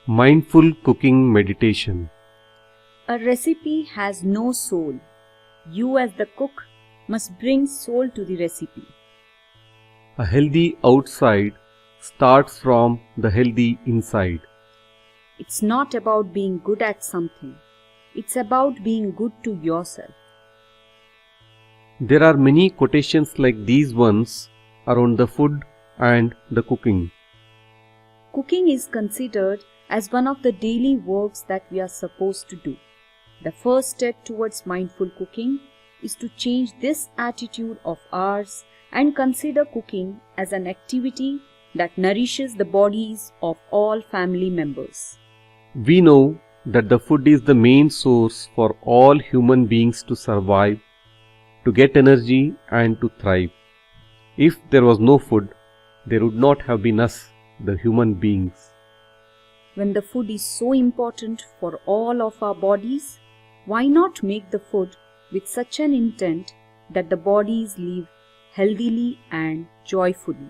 Mindful cooking meditation. A recipe has no soul. You as the cook must bring soul to the recipe. A healthy outside starts from the healthy inside. It's not about being good at something. It's about being good to yourself. There are many quotations like these ones around the food and the cooking. Cooking is considered as one of the daily works that we are supposed to do. The first step towards mindful cooking is to change this attitude of ours and consider cooking as an activity that nourishes the bodies of all family members. We know that the food is the main source for all human beings to survive, to get energy and to thrive. If there was no food, there would not have been us, the human beings. When the food is so important for all of our bodies, why not make the food with such an intent that the bodies live healthily and joyfully?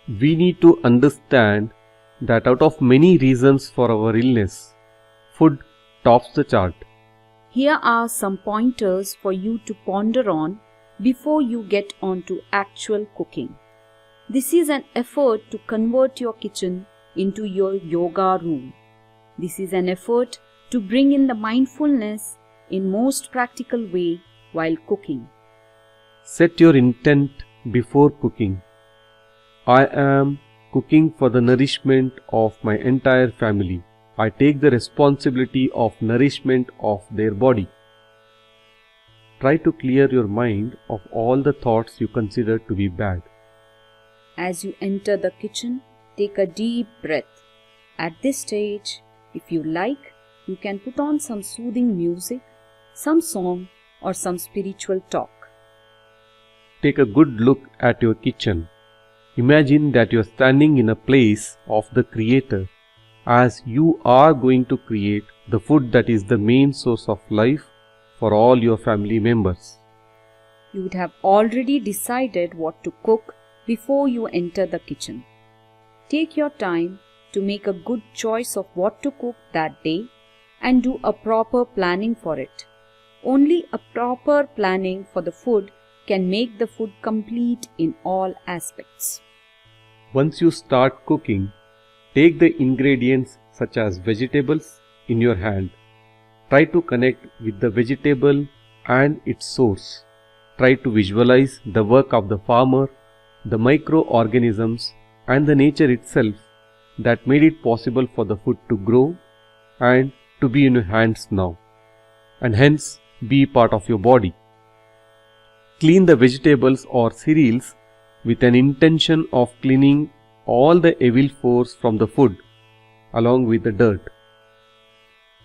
We need to understand that out of many reasons for our illness, food tops the chart. Here are some pointers for you to ponder on before you get on to actual cooking. This is an effort to convert your kitchen into your yoga room. This is an effort to bring in the mindfulness in most practical way while cooking. Set your intent before cooking. I am cooking for the nourishment of my entire family. I take the responsibility of nourishment of their body. Try to clear your mind of all the thoughts you consider to be bad. As you enter the kitchen, take a deep breath. At this stage, if you like, you can put on some soothing music, some song, or some spiritual talk. Take a good look at your kitchen. Imagine that you are standing in a place of the Creator, as you are going to create the food that is the main source of life for all your family members. You would have already decided what to cook before you enter the kitchen. Take your time to make a good choice of what to cook that day and do a proper planning for it. Only a proper planning for the food can make the food complete in all aspects. Once you start cooking, take the ingredients such as vegetables in your hand. Try to connect with the vegetable and its source. Try to visualize the work of the farmer, the microorganisms and the nature itself that made it possible for the food to grow and to be in your hands now, and hence be part of your body. Clean the vegetables or cereals with an intention of cleaning all the evil force from the food along with the dirt.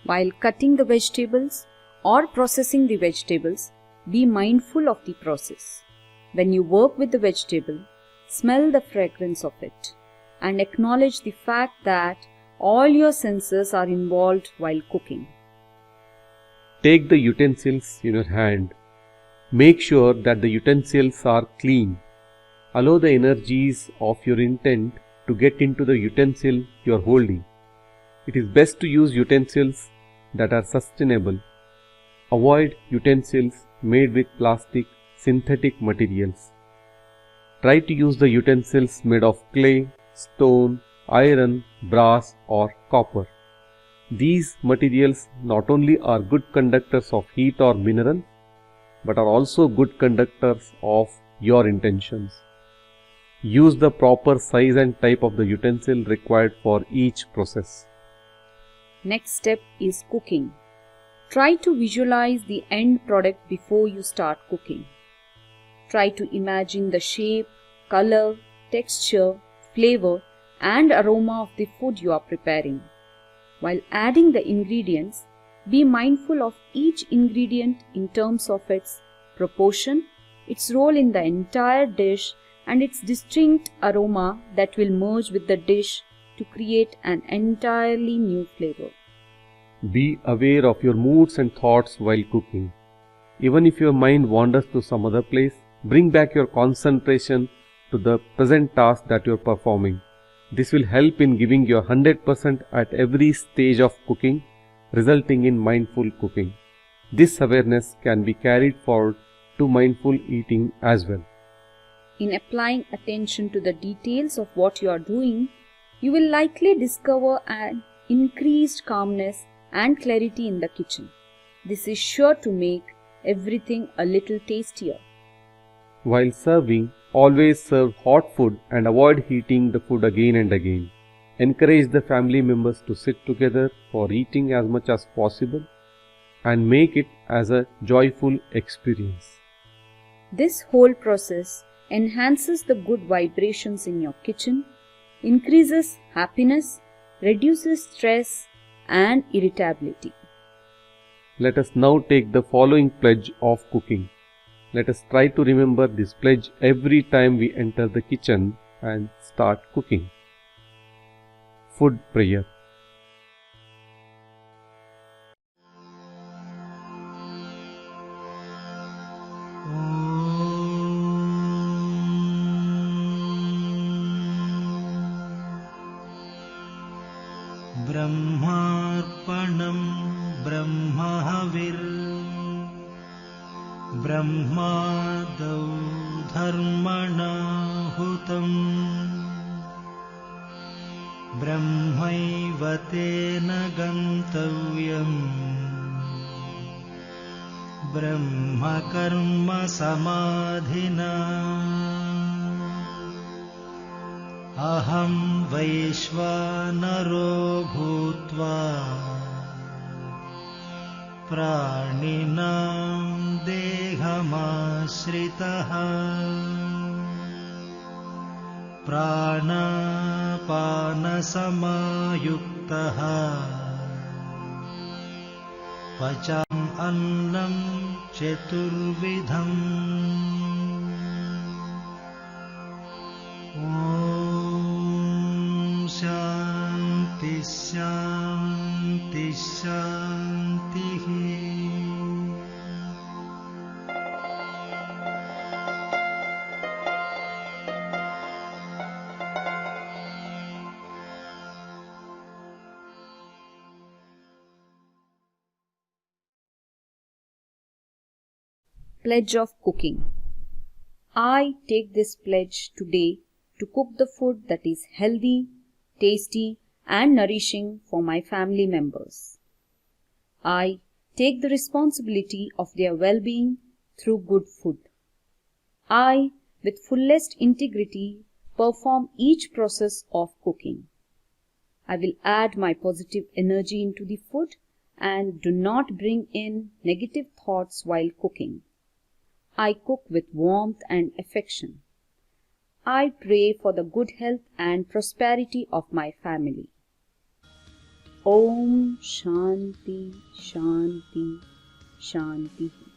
While cutting the vegetables or processing the vegetables, be mindful of the process. When you work with the vegetable, smell the fragrance of it and acknowledge the fact that all your senses are involved while cooking. Take the utensils in your hand. Make sure that the utensils are clean. Allow the energies of your intent to get into the utensil you are holding. It is best to use utensils that are sustainable. Avoid utensils made with plastic, synthetic materials. Try to use the utensils made of clay, stone, iron, brass or copper. These materials not only are good conductors of heat or mineral, but are also good conductors of your intentions. Use the proper size and type of the utensil required for each process. Next step is cooking. Try to visualize the end product before you start cooking. Try to imagine the shape, color, texture, flavor, and aroma of the food you are preparing. While adding the ingredients, be mindful of each ingredient in terms of its proportion, its role in the entire dish, and its distinct aroma that will merge with the dish to create an entirely new flavor. Be aware of your moods and thoughts while cooking. Even if your mind wanders to some other place, bring back your concentration to the present task that you are performing. This will help in giving your 100% at every stage of cooking, resulting in mindful cooking. This awareness can be carried forward to mindful eating as well. In applying attention to the details of what you are doing, you will likely discover an increased calmness and clarity in the kitchen. This is sure to make everything a little tastier. While serving, always serve hot food and avoid heating the food again and again. Encourage the family members to sit together for eating as much as possible and make it as a joyful experience. This whole process enhances the good vibrations in your kitchen, increases happiness, reduces stress and irritability. Let us now take the following pledge of cooking. Let us try to remember this pledge every time we enter the kitchen and start cooking. Food prayer. ब्रह्मार्पणं ब्रह्महविर् ब्रह्मादौ धर्मणाहुतं ब्रह्मैव तेन गन्तव्यम् ब्रह्मकर्म समाधिना अहं वैश्वानरो भूत्वा प्राणिनां देहमाश्रितः प्राणापानसमायुक्तः पचामि अन्नं चतुर्विधम् शांति शांति शांति। Pledge of cooking. I take this pledge today to cook the food that is healthy, tasty and nourishing for my family members. I take the responsibility of their well-being through good food. I, with fullest integrity, perform each process of cooking. I will add my positive energy into the food and do not bring in negative thoughts while cooking. I cook with warmth and affection. I pray for the good health and prosperity of my family. Om Shanti Shanti Shanti.